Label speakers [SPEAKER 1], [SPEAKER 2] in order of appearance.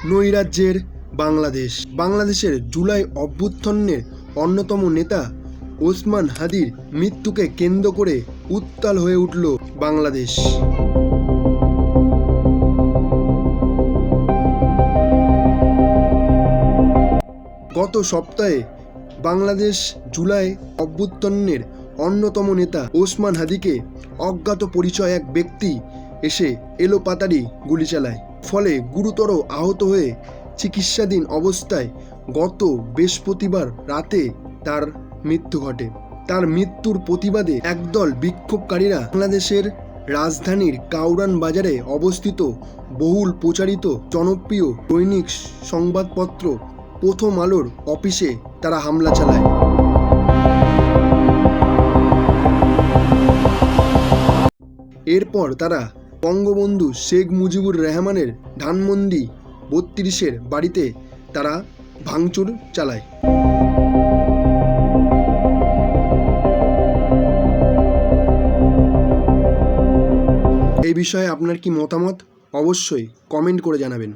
[SPEAKER 1] নৈরাজ্যের বাংলাদেশ। বাংলাদেশের জুলাই অভ্যুত্থানের অন্যতম নেতা ওসমান হাদির মৃত্যুকে কেন্দ্র করে উত্তাল হয়ে উঠল বাংলাদেশ। গত সপ্তাহে বাংলাদেশ জুলাই অভ্যুত্থানের অন্যতম নেতা ওসমান হাদিকে অজ্ঞাত পরিচয় এক ব্যক্তি এসে এলোপাতাড়ি গুলি চালায়। ফলে গুরুতর আহত হয়ে চিকিৎসাধীন অবস্থায় গত বৃহস্পতিবার রাতে তার মৃত্যু ঘটে। তার মৃত্যুর প্রতিবাদে একদল বিক্ষোভকারীরা বাংলাদেশের রাজধানীর কাউরান বাজারে অবস্থিত বহুল প্রচারিত জনপ্রিয় দৈনিক সংবাদপত্র প্রথম আলোর অফিসে তারা হামলা চালায়। এরপর তারা বঙ্গবন্ধু শেখ মুজিবুর রহমানের ধানমন্ডি ৩২-এর বাড়িতে তারা ভাঙচুর চালায়। এই বিষয়ে আপনার কি মতামত অবশ্যই কমেন্ট করে জানাবেন।